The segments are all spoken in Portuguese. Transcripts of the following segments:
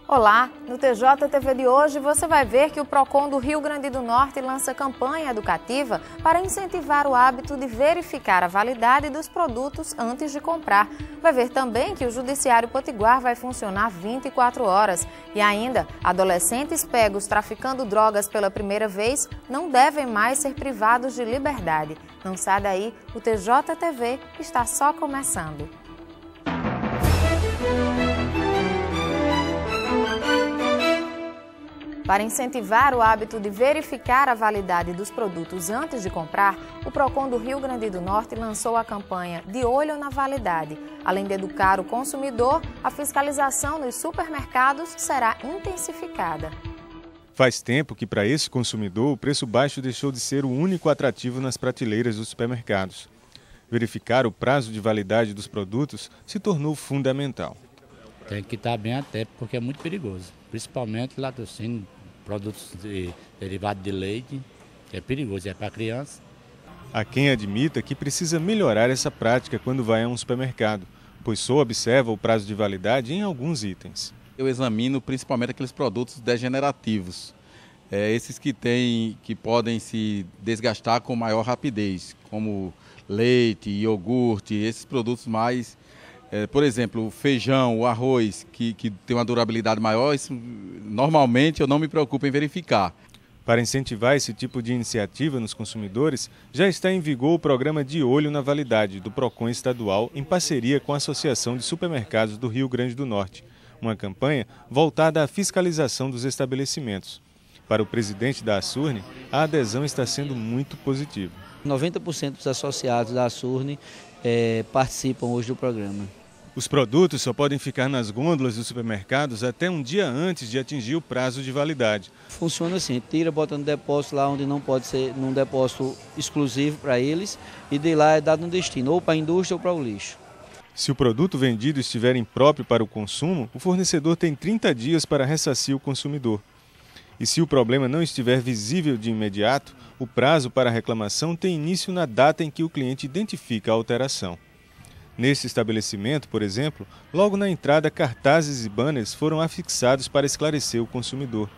Olá, no TJTV de hoje você vai ver que o PROCON do Rio Grande do Norte lança campanha educativa para incentivar o hábito de verificar a validade dos produtos antes de comprar. Vai ver também que o Judiciário Potiguar vai funcionar 24 horas. E ainda, adolescentes pegos traficando drogas pela primeira vez não devem mais ser privados de liberdade. Não sai daí, o TJTV está só começando. Para incentivar o hábito de verificar a validade dos produtos antes de comprar, o PROCON do Rio Grande do Norte lançou a campanha De Olho na Validade. Além de educar o consumidor, a fiscalização nos supermercados será intensificada. Faz tempo que, para esse consumidor, o preço baixo deixou de ser o único atrativo nas prateleiras dos supermercados. Verificar o prazo de validade dos produtos se tornou fundamental. Tem que estar bem atento porque é muito perigoso, principalmente laticínio, produtos derivados de leite, que é perigoso, é para criança. Há quem admita que precisa melhorar essa prática quando vai a um supermercado, pois só observa o prazo de validade em alguns itens. Eu examino principalmente aqueles produtos degenerativos, esses que podem se desgastar com maior rapidez, como leite, iogurte, esses produtos mais... Por exemplo, o feijão, o arroz, que tem uma durabilidade maior, isso, normalmente eu não me preocupo em verificar. Para incentivar esse tipo de iniciativa nos consumidores, já está em vigor o programa De Olho na Validade do PROCON estadual em parceria com a Associação de Supermercados do Rio Grande do Norte. Uma campanha voltada à fiscalização dos estabelecimentos. Para o presidente da Asurne, a adesão está sendo muito positiva. 90% dos associados da Asurne participam hoje do programa. Os produtos só podem ficar nas gôndolas dos supermercados até um dia antes de atingir o prazo de validade. Funciona assim, tira, bota no depósito lá onde não pode ser, num depósito exclusivo para eles, e de lá é dado no destino, ou para a indústria ou para o lixo. Se o produto vendido estiver impróprio para o consumo, o fornecedor tem 30 dias para ressarcir o consumidor. E se o problema não estiver visível de imediato, o prazo para a reclamação tem início na data em que o cliente identifica a alteração. Nesse estabelecimento, por exemplo, logo na entrada, cartazes e banners foram afixados para esclarecer o consumidor.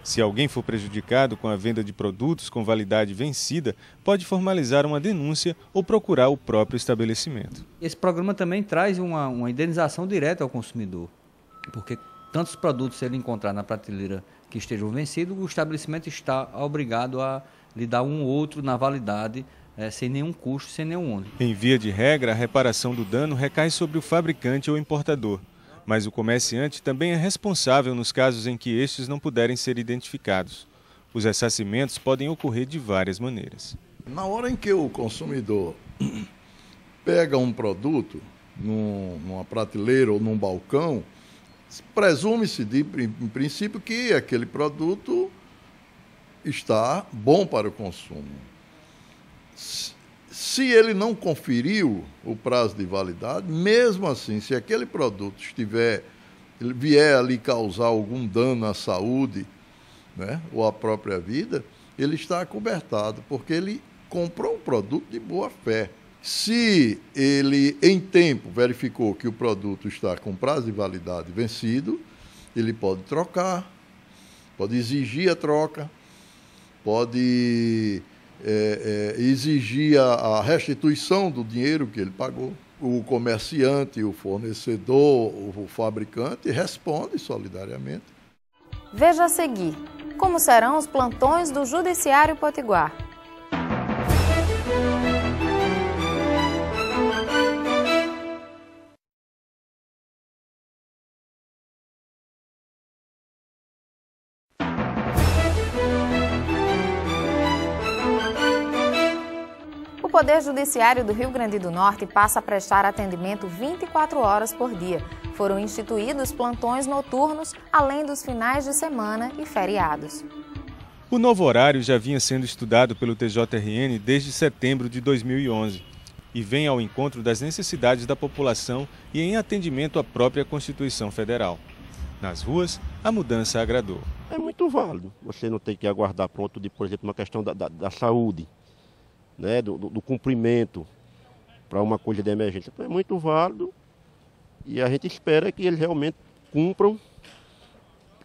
Se alguém for prejudicado com a venda de produtos com validade vencida, pode formalizar uma denúncia ou procurar o próprio estabelecimento. Esse programa também traz uma indenização direta ao consumidor, porque tantos produtos, se ele encontrar na prateleira que estejam vencidos, o estabelecimento está obrigado a lhe dar um outro na validade, sem nenhum custo, sem nenhum ônus. Em via de regra, a reparação do dano recai sobre o fabricante ou importador, mas o comerciante também é responsável nos casos em que estes não puderem ser identificados. Os ressarcimentos podem ocorrer de várias maneiras. Na hora em que o consumidor pega um produto numa prateleira ou num balcão, presume-se, em princípio, que aquele produto está bom para o consumo. Se ele não conferiu o prazo de validade, mesmo assim, se aquele produto vier ali causar algum dano à saúde, né, ou à própria vida, ele está acobertado, porque ele comprou um produto de boa fé. Se ele, em tempo, verificou que o produto está com prazo de validade vencido, ele pode trocar, pode exigir a troca, pode exigir a restituição do dinheiro que ele pagou. O comerciante, o fornecedor, o fabricante responde solidariamente. Veja a seguir como serão os plantões do Judiciário Potiguar. O Poder Judiciário do Rio Grande do Norte passa a prestar atendimento 24 horas por dia. Foram instituídos plantões noturnos, além dos finais de semana e feriados. O novo horário já vinha sendo estudado pelo TJRN desde setembro de 2011 e vem ao encontro das necessidades da população e em atendimento à própria Constituição Federal. Nas ruas, a mudança agradou. É muito válido. Você não tem que aguardar pronto de, por exemplo, uma questão da saúde, né, do cumprimento para uma coisa de emergência. Então é muito válido e a gente espera que eles realmente cumpram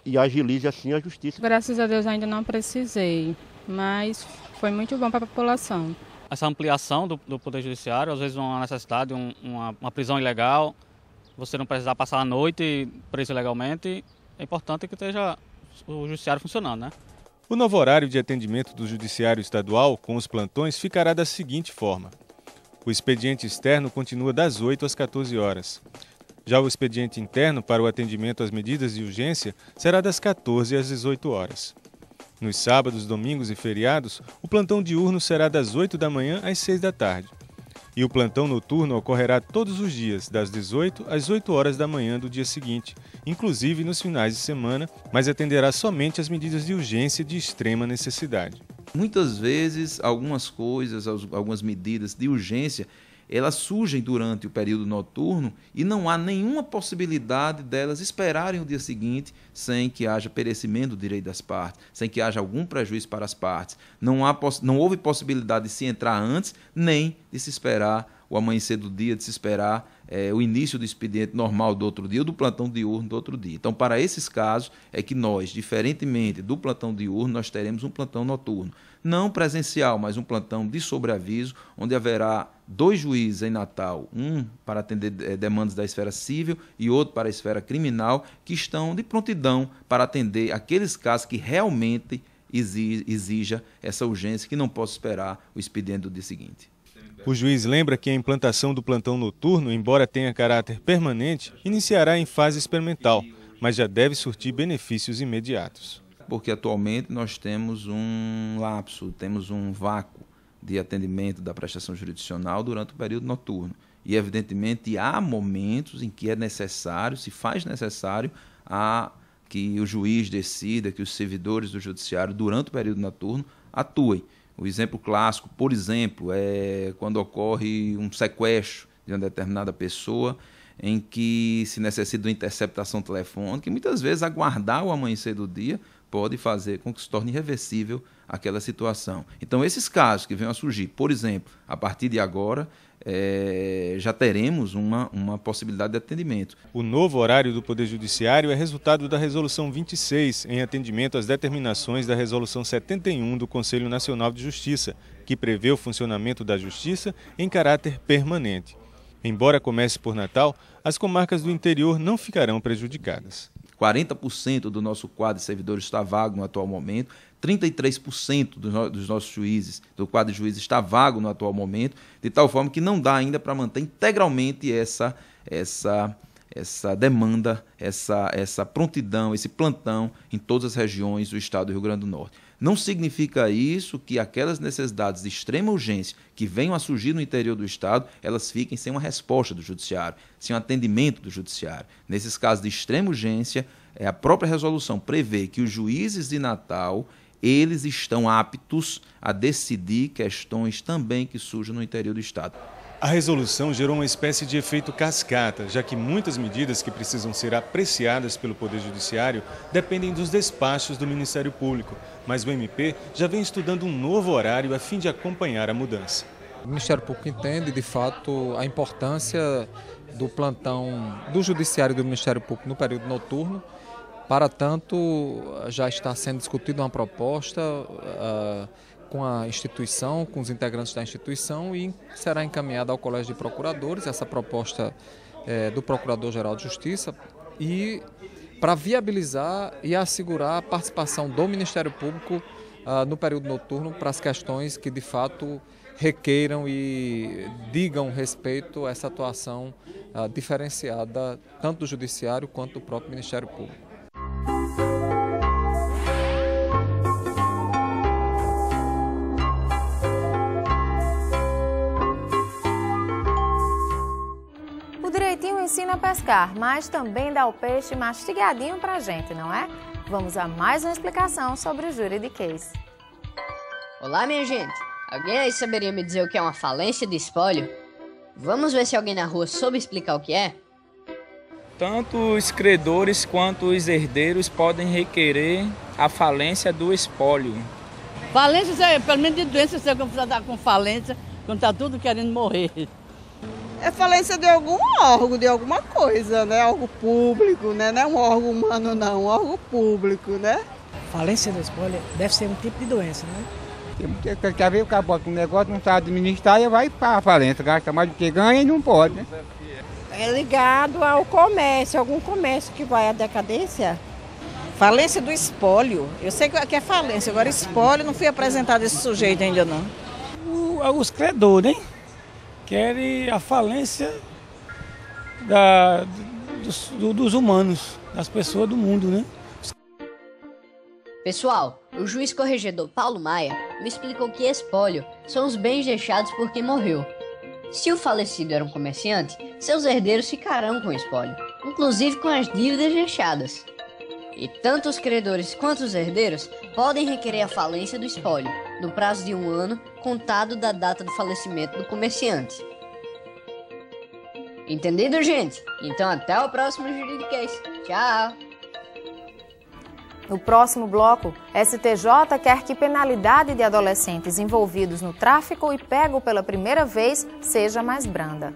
e agilize assim a justiça. Graças a Deus ainda não precisei, mas foi muito bom para a população. Essa ampliação do Poder Judiciário, às vezes uma necessidade, uma prisão ilegal, você não precisar passar a noite preso ilegalmente, é importante que esteja o Judiciário funcionando, né? O novo horário de atendimento do Judiciário Estadual com os plantões ficará da seguinte forma. O expediente externo continua das 8 às 14 horas. Já o expediente interno para o atendimento às medidas de urgência será das 14 às 18 horas. Nos sábados, domingos e feriados, o plantão diurno será das 8 da manhã às 6 da tarde. E o plantão noturno ocorrerá todos os dias, das 18 às 8 horas da manhã do dia seguinte, inclusive nos finais de semana, mas atenderá somente às medidas de urgência de extrema necessidade. Muitas vezes, algumas coisas, algumas medidas de urgência, elas surgem durante o período noturno e não há nenhuma possibilidade delas esperarem o dia seguinte sem que haja perecimento do direito das partes, sem que haja algum prejuízo para as partes. Não houve possibilidade de se entrar antes, nem de se esperar o amanhecer do dia, de se esperar o início do expediente normal do outro dia ou do plantão diurno do outro dia. Então, para esses casos, é que nós, diferentemente do plantão diurno, nós teremos um plantão noturno. Não presencial, mas um plantão de sobreaviso, onde haverá 2 juízes em Natal, um para atender demandas da esfera civil e outro para a esfera criminal, que estão de prontidão para atender aqueles casos que realmente exija essa urgência, que não possa esperar o expediente do dia seguinte. O juiz lembra que a implantação do plantão noturno, embora tenha caráter permanente, iniciará em fase experimental, mas já deve surtir benefícios imediatos. Porque atualmente nós temos um lapso, temos um vácuo de atendimento da prestação jurisdicional durante o período noturno. E, evidentemente, há momentos em que é necessário, se faz necessário, que o juiz decida, que os servidores do judiciário, durante o período noturno, atuem. O exemplo clássico, por exemplo, é quando ocorre um sequestro de uma determinada pessoa, em que se necessita de uma interceptação telefônica, e muitas vezes aguardar o amanhecer do dia pode fazer com que se torne irreversível aquela situação. Então, esses casos que venham a surgir, por exemplo, a partir de agora, já teremos uma possibilidade de atendimento. O novo horário do Poder Judiciário é resultado da Resolução 26, em atendimento às determinações da Resolução 71 do Conselho Nacional de Justiça, que prevê o funcionamento da Justiça em caráter permanente. Embora comece por Natal, as comarcas do interior não ficarão prejudicadas. 40% do nosso quadro de servidores está vago no atual momento, 33% dos nossos juízes, do quadro de juízes está vago no atual momento, de tal forma que não dá ainda para manter integralmente essa demanda, essa prontidão, esse plantão em todas as regiões do estado do Rio Grande do Norte. Não significa isso que aquelas necessidades de extrema urgência que venham a surgir no interior do estado, elas fiquem sem uma resposta do judiciário, sem um atendimento do judiciário. Nesses casos de extrema urgência, a própria resolução prevê que os juízes de Natal, eles estão aptos a decidir questões também que surjam no interior do estado. A resolução gerou uma espécie de efeito cascata, já que muitas medidas que precisam ser apreciadas pelo Poder Judiciário dependem dos despachos do Ministério Público, mas o MP já vem estudando um novo horário a fim de acompanhar a mudança. O Ministério Público entende, de fato, a importância do plantão do Judiciário e do Ministério Público no período noturno. Para tanto, já está sendo discutida uma proposta com a instituição, com os integrantes da instituição, e será encaminhada ao Colégio de Procuradores, essa proposta do Procurador-Geral de Justiça, e para viabilizar e assegurar a participação do Ministério Público no período noturno para as questões que de fato requeiram e digam respeito a essa atuação diferenciada tanto do Judiciário quanto do próprio Ministério Público. Ensina a pescar, mas também dá o peixe mastigadinho pra gente, não é? Vamos a mais uma explicação sobre o juridiquês. Olá, minha gente. Alguém aí saberia me dizer o que é uma falência de espólio? Vamos ver se alguém na rua soube explicar o que é? Tanto os credores quanto os herdeiros podem requerer a falência do espólio. Falência, pelo menos de doença, você está com falência, quando está tudo querendo morrer. É falência de algum órgão, de alguma coisa, né? Algo público, né? Não é um órgão humano, não, um órgão público, né? Falência do espólio deve ser um tipo de doença, né? Quer ver o cara bota um negócio, não sabe administrar e vai para a falência, gasta mais do que ganha e não pode, né? É ligado ao comércio, algum comércio que vai à decadência. Falência do espólio. Eu sei que é falência, agora espólio, não fui apresentado esse sujeito ainda não. Os credores, né? Querem a falência dos humanos, das pessoas do mundo, né? Pessoal, o juiz corregedor Paulo Maia me explicou que espólio são os bens deixados por quem morreu. Se o falecido era um comerciante, seus herdeiros ficarão com o espólio, inclusive com as dívidas deixadas. E tanto os credores quanto os herdeiros podem requerer a falência do espólio, no prazo de 1 ano, contado da data do falecimento do comerciante. Entendido, gente? Então até o próximo Juridicast. Tchau! No próximo bloco, STJ quer que penalidade de adolescentes envolvidos no tráfico e pego pela primeira vez seja mais branda.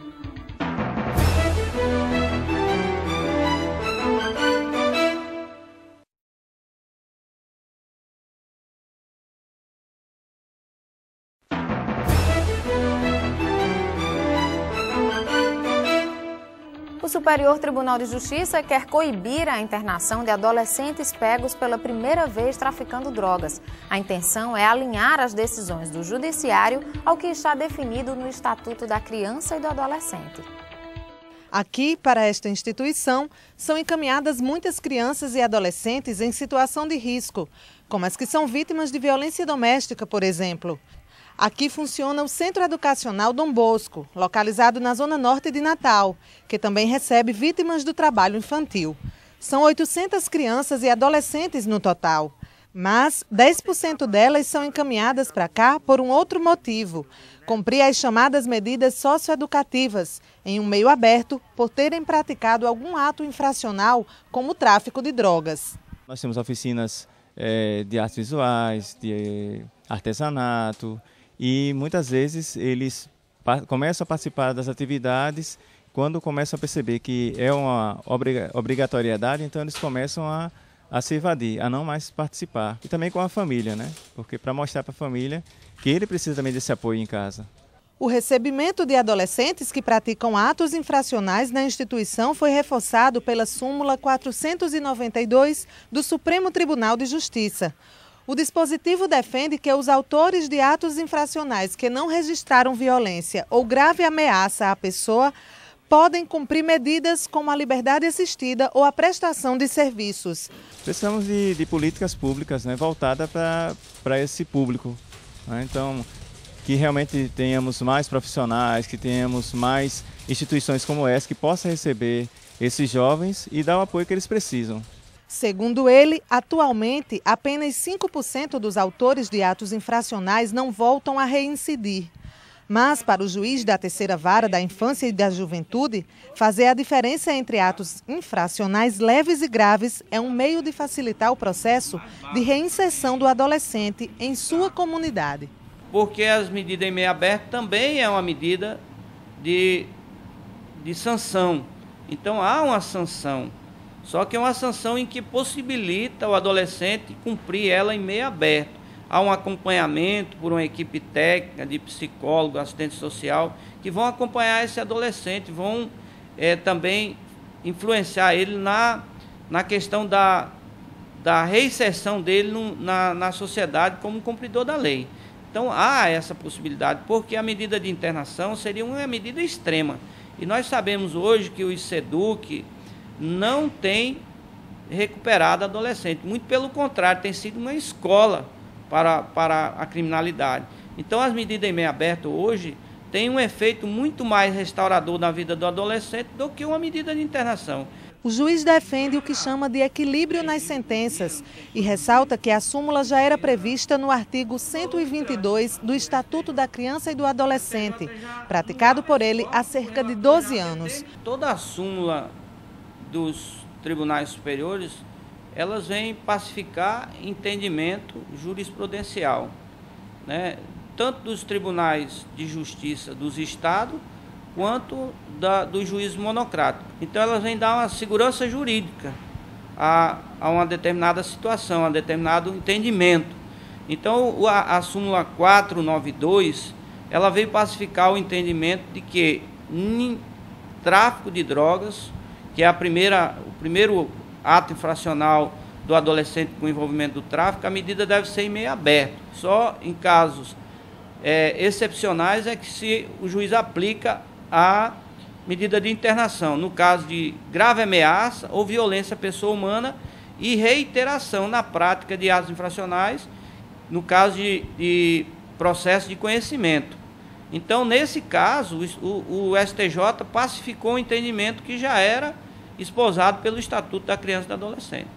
O Superior Tribunal de Justiça quer coibir a internação de adolescentes pegos pela primeira vez traficando drogas. A intenção é alinhar as decisões do Judiciário ao que está definido no Estatuto da Criança e do Adolescente. Aqui, para esta instituição, são encaminhadas muitas crianças e adolescentes em situação de risco, como as que são vítimas de violência doméstica, por exemplo. Aqui funciona o Centro Educacional Dom Bosco, localizado na Zona Norte de Natal, que também recebe vítimas do trabalho infantil. São 800 crianças e adolescentes no total, mas 10% delas são encaminhadas para cá por um outro motivo: cumprir as chamadas medidas socioeducativas em um meio aberto por terem praticado algum ato infracional, como o tráfico de drogas. Nós temos oficinas de artes visuais, de artesanato, e muitas vezes eles começam a participar das atividades quando começam a perceber que é uma obrigatoriedade, então eles começam a se evadir, a não mais participar. E também com a família, né? Porque para mostrar para a família que ele precisa também desse apoio em casa. O recebimento de adolescentes que praticam atos infracionais na instituição foi reforçado pela súmula 492 do Supremo Tribunal de Justiça. O dispositivo defende que os autores de atos infracionais que não registraram violência ou grave ameaça à pessoa podem cumprir medidas como a liberdade assistida ou a prestação de serviços. Precisamos de políticas públicas, né, voltadas para esse público, né? Então, que realmente tenhamos mais profissionais, que tenhamos mais instituições como essa que possam receber esses jovens e dar o apoio que eles precisam. Segundo ele, atualmente, apenas 5% dos autores de atos infracionais não voltam a reincidir. Mas, para o juiz da Terceira Vara da Infância e da Juventude, fazer a diferença entre atos infracionais leves e graves é um meio de facilitar o processo de reinserção do adolescente em sua comunidade. Porque as medidas em meio aberto também é uma medida de sanção. Então, há uma sanção. Só que é uma sanção em que possibilita o adolescente cumprir ela em meio aberto. Há um acompanhamento por uma equipe técnica de psicólogo, assistente social, que vão acompanhar esse adolescente, vão também influenciar ele na questão da reinserção dele na sociedade como cumpridor da lei. Então há essa possibilidade, porque a medida de internação seria uma medida extrema. E nós sabemos hoje que o SEDUC não tem recuperado adolescente. Muito pelo contrário, tem sido uma escola para a criminalidade. Então, as medidas em meio aberto hoje têm um efeito muito mais restaurador na vida do adolescente do que uma medida de internação. O juiz defende o que chama de equilíbrio nas sentenças e ressalta que a súmula já era prevista no artigo 122 do Estatuto da Criança e do Adolescente, praticado por ele há cerca de 12 anos. Toda a súmula dos tribunais superiores, elas vêm pacificar entendimento jurisprudencial, né? Tanto dos tribunais de justiça dos estados, quanto do juízo monocrático. Então elas vêm dar uma segurança jurídica a uma determinada situação, a um determinado entendimento. Então a súmula 492, ela veio pacificar o entendimento de que tráfico de drogas, que é o primeiro ato infracional do adolescente com envolvimento do tráfico, a medida deve ser em meio aberto. Só em casos excepcionais é que se o juiz aplica a medida de internação, no caso de grave ameaça ou violência à pessoa humana e reiteração na prática de atos infracionais, no caso de processo de conhecimento. Então, nesse caso, o STJ pacificou o entendimento que já era esposado pelo Estatuto da Criança e do Adolescente.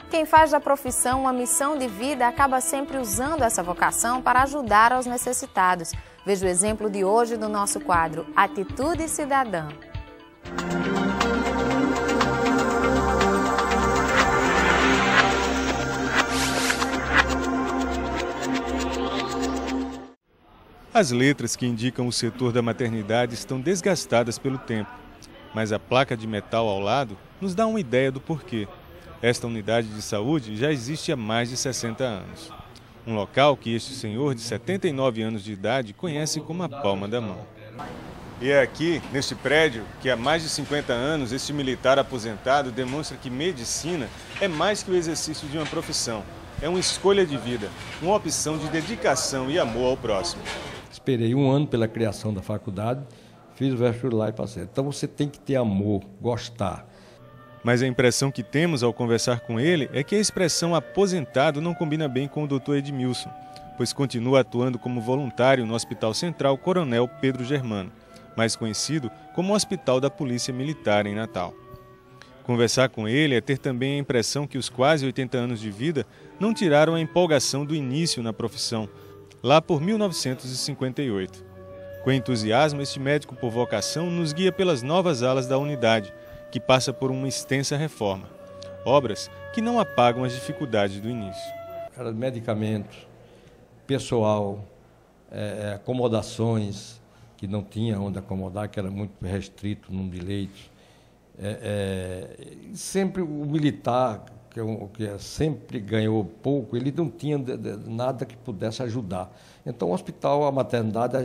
Quem faz da profissão uma missão de vida acaba sempre usando essa vocação para ajudar aos necessitados. Veja o exemplo de hoje do nosso quadro Atitude Cidadã. As letras que indicam o setor da maternidade estão desgastadas pelo tempo, mas a placa de metal ao lado nos dá uma ideia do porquê. Esta unidade de saúde já existe há mais de 60 anos. Um local que este senhor de 79 anos de idade conhece como a palma da mão. E é aqui, neste prédio, que há mais de 50 anos este militar aposentado demonstra que medicina é mais que o exercício de uma profissão. É uma escolha de vida, uma opção de dedicação e amor ao próximo. Esperei um ano pela criação da faculdade, fiz o vestibular e passei. Então você tem que ter amor, gostar. Mas a impressão que temos ao conversar com ele é que a expressão aposentado não combina bem com o Dr. Edmilson, pois continua atuando como voluntário no Hospital Central Coronel Pedro Germano, mais conhecido como Hospital da Polícia Militar em Natal. Conversar com ele é ter também a impressão que os quase 80 anos de vida não tiraram a empolgação do início na profissão, lá por 1958. Com entusiasmo, este médico por vocação nos guia pelas novas alas da unidade, que passa por uma extensa reforma. Obras que não apagam as dificuldades do início. Era medicamentos, pessoal, acomodações, que não tinha onde acomodar, que era muito restrito no número de leitos. Sempre o militar, que sempre ganhou pouco, ele não tinha nada que pudesse ajudar. Então o hospital, a maternidade,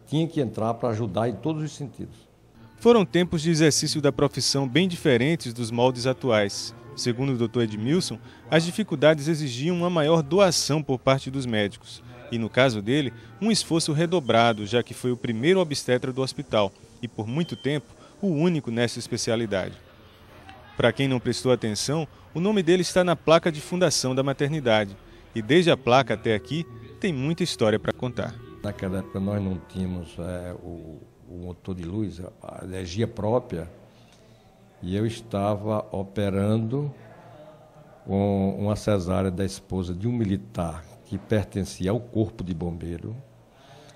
tinha que entrar para ajudar em todos os sentidos. Foram tempos de exercício da profissão bem diferentes dos moldes atuais. Segundo o Dr. Edmilson, as dificuldades exigiam uma maior doação por parte dos médicos. E, no caso dele, um esforço redobrado, já que foi o primeiro obstetra do hospital e, por muito tempo, o único nessa especialidade. Para quem não prestou atenção, o nome dele está na placa de fundação da maternidade. E desde a placa até aqui, tem muita história para contar. Naquela época nós não tínhamos o motor de luz, a energia própria, e eu estava operando com uma cesárea da esposa de um militar que pertencia ao Corpo de Bombeiro,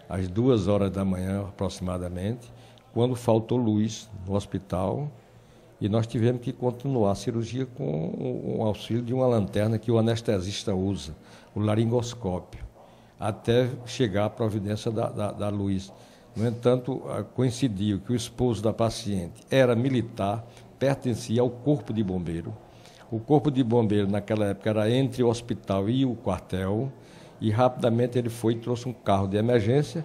às 2 horas da manhã aproximadamente, quando faltou luz no hospital, e nós tivemos que continuar a cirurgia com o auxílio de uma lanterna que o anestesista usa, o laringoscópio, até chegar à providência da luz. No entanto, coincidiu que o esposo da paciente era militar, pertencia ao Corpo de Bombeiro. O Corpo de Bombeiro, naquela época, era entre o hospital e o quartel, e rapidamente ele foi e trouxe um carro de emergência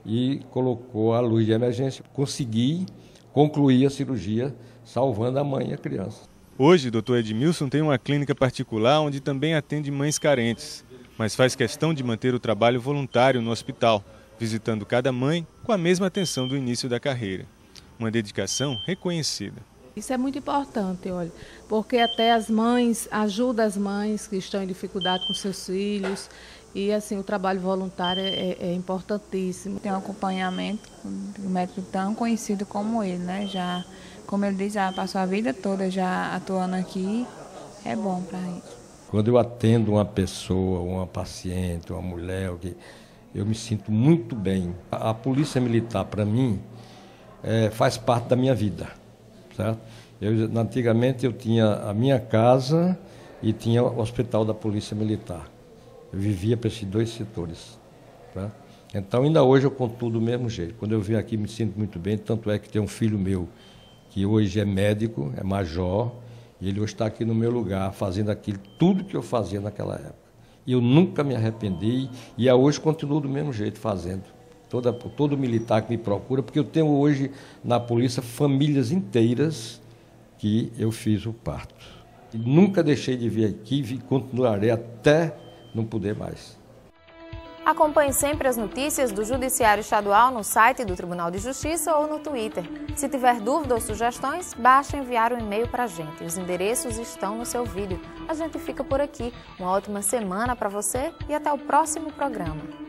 e colocou a luz de emergência. Consegui concluir a cirurgia, salvando a mãe e a criança. Hoje, o Dr. Edmilson tem uma clínica particular onde também atende mães carentes, mas faz questão de manter o trabalho voluntário no hospital, visitando cada mãe com a mesma atenção do início da carreira. Uma dedicação reconhecida. Isso é muito importante, olha, porque até as mães, ajuda as mães que estão em dificuldade com seus filhos, e assim, o trabalho voluntário é importantíssimo. Tem um acompanhamento do médico tão conhecido como ele, né? Já, como ele diz, já passou a vida toda já atuando aqui, é bom para isso. Quando eu atendo uma pessoa, uma paciente, uma mulher, eu me sinto muito bem. A Polícia Militar, para mim, faz parte da minha vida, certo? Antigamente eu tinha a minha casa e tinha o Hospital da Polícia Militar. Eu vivia para esses 2 setores, certo? Então, ainda hoje eu continuo do mesmo jeito. Quando eu venho aqui, me sinto muito bem, tanto é que tem um filho meu que hoje é médico, é major, e ele hoje está aqui no meu lugar, fazendo aquilo, tudo que eu fazia naquela época. E eu nunca me arrependi, e hoje continuo do mesmo jeito fazendo. Todo militar que me procura, porque eu tenho hoje na polícia famílias inteiras que eu fiz o parto. E nunca deixei de vir aqui e continuarei até não poder mais. Acompanhe sempre as notícias do Judiciário Estadual no site do Tribunal de Justiça ou no Twitter. Se tiver dúvida ou sugestões, basta enviar um e-mail para a gente. Os endereços estão no seu vídeo. A gente fica por aqui. Uma ótima semana para você e até o próximo programa.